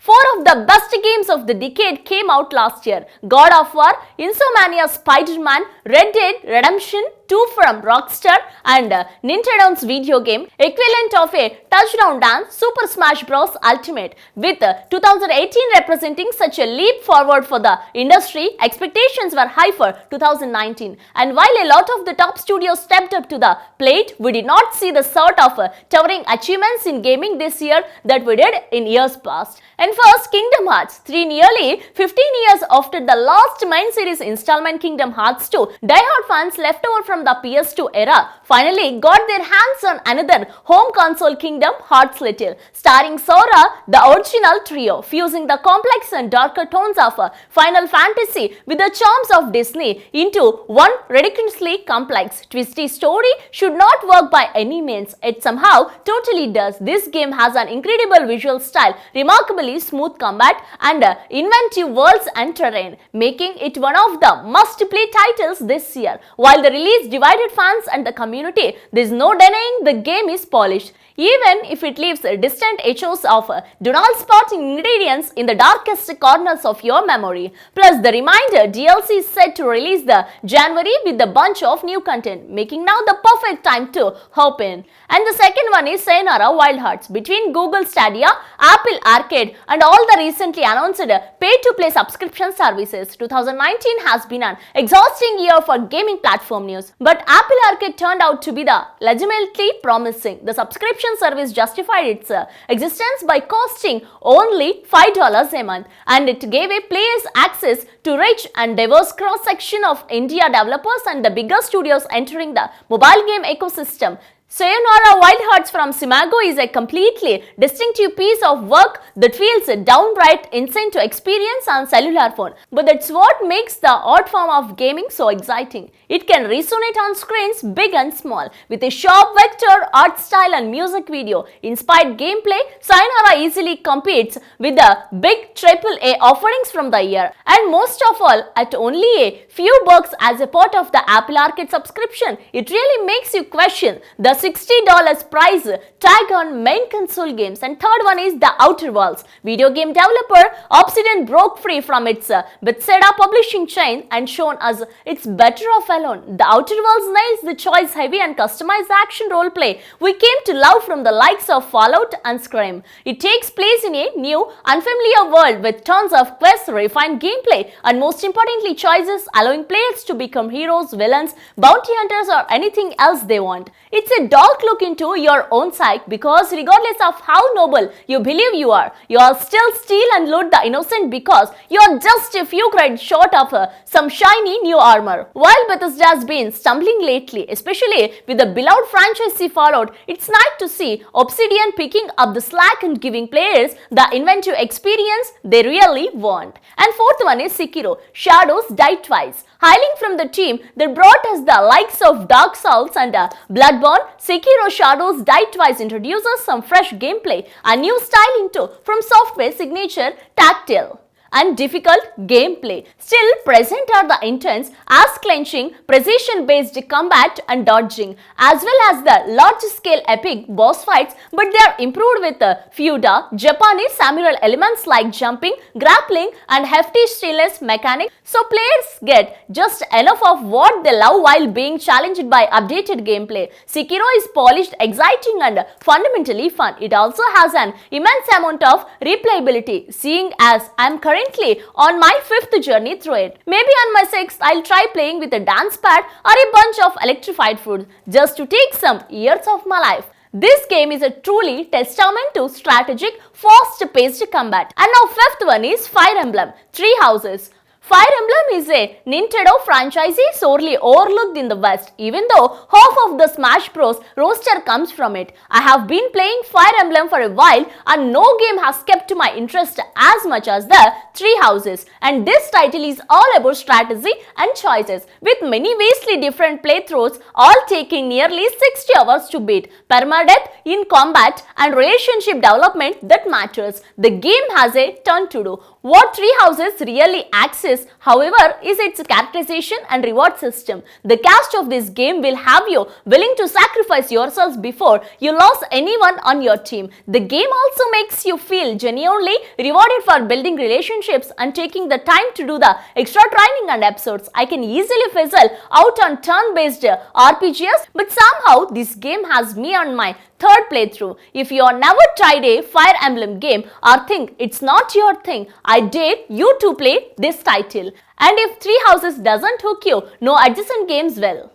Four of the best games of the decade came out last year. God of War, Insomniac Spider-Man, Red Dead Redemption 2 from Rockstar and Nintendo's video game equivalent of a touchdown dance, Super Smash Bros. Ultimate. With 2018 representing such a leap forward for the industry, expectations were high for 2019. And while a lot of the top studios stepped up to the plate, we did not see the sort of towering achievements in gaming this year that we did in years past. And first, Kingdom Hearts 3, nearly 15 years after the last main series installment Kingdom Hearts 2, die-hard fans left over from the PS2 era finally got their hands on another home console Kingdom Hearts Little, starring Sora, the original trio, fusing the complex and darker tones of Final Fantasy with the charms of Disney into one ridiculously complex, twisty story should not work by any means. It somehow totally does. This game has an incredible visual style, remarkably smooth combat and inventive worlds and terrain, making it one of the must-play titles this year. While the release divided fans and the community, there is no denying the game is polished, even if it leaves distant echoes of do not spot ingredients in the darkest corners of your memory. Plus, the reminder DLC is set to release the January with a bunch of new content, making now the perfect time to hop in. And the second one is Sayonara Wild Hearts. Between Google Stadia, Apple Arcade and all the recently announced pay-to-play subscription services, 2019 has been an exhausting year for gaming platform news. But Apple Arcade turned out to be the legitimately promising. The subscription service justified its existence by costing only $5 a month, and it gave a players access to rich and diverse cross-section of India developers and the bigger studios entering the mobile game ecosystem. Sayonara Wild Hearts from Simago is a completely distinctive piece of work that feels downright insane to experience on cellular phone. But that's what makes the art form of gaming so exciting. It can resonate on screens big and small. With a sharp vector, art style and music video inspired gameplay, Sayonara easily competes with the big AAA offerings from the year. And most of all, at only a few bucks as a part of the Apple Arcade subscription, it really makes you question the $60 price tag on main console games. And third one is The Outer Worlds. Video game developer Obsidian broke free from its Bethesda publishing chain and shown us it's better off alone. The Outer Worlds nails the choice-heavy and customized action roleplay we came to love from the likes of Fallout and Skyrim. It takes place in a new, unfamiliar world with tons of quests, refined gameplay, and most importantly choices, allowing players to become heroes, villains, bounty hunters, or anything else they want. It's a dark look into your own psyche, because regardless of how noble you believe you are still steal and loot the innocent because you're just a few grades short of some shiny new armor. While Bethesda has been stumbling lately, especially with the beloved franchise Fallout, it's nice to see Obsidian picking up the slack and giving players the inventive experience they really want. And fourth one is Sekiro, Shadows Die Twice. Hailing from the team that brought us the likes of Dark Souls and Bloodborne, Sekiro Shadows Die Twice introduces some fresh gameplay, a new style into From Software signature tactile and difficult gameplay. Still present are the intense, ass-clenching, precision-based combat and dodging, as well as the large-scale epic boss fights, but they are improved with few Japanese samurai elements like jumping, grappling, and hefty stillness mechanics, so players get just enough of what they love while being challenged by updated gameplay. Sekiro is polished, exciting, and fundamentally fun. It also has an immense amount of replayability, seeing as I'm currently on my 5th journey through it. Maybe on my 6th, I'll try playing with a dance pad or a bunch of electrified fruits just to take some years of my life. This game is a truly testament to strategic, fast-paced combat. And now 5th one is Fire Emblem, Three Houses. Fire Emblem is a Nintendo franchise sorely overlooked in the West, even though half of the Smash Bros. Roster comes from it. I have been playing Fire Emblem for a while and no game has kept my interest as much as the Three Houses. And this title is all about strategy and choices, with many vastly different playthroughs, all taking nearly 60 hours to beat. Permadeath in combat and relationship development that matters. The game has a ton to do. What Three Houses really axes this, however, is its characterization and reward system. The cast of this game will have you willing to sacrifice yourselves before you lose anyone on your team. The game also makes you feel genuinely rewarded for building relationships and taking the time to do the extra training and episodes. I can easily fizzle out on turn-based RPGs, but somehow this game has me on my third playthrough. If you are never tried a Fire Emblem game or think it's not your thing, I dare you to play this title. And if Three Houses doesn't hook you, no adjacent games will.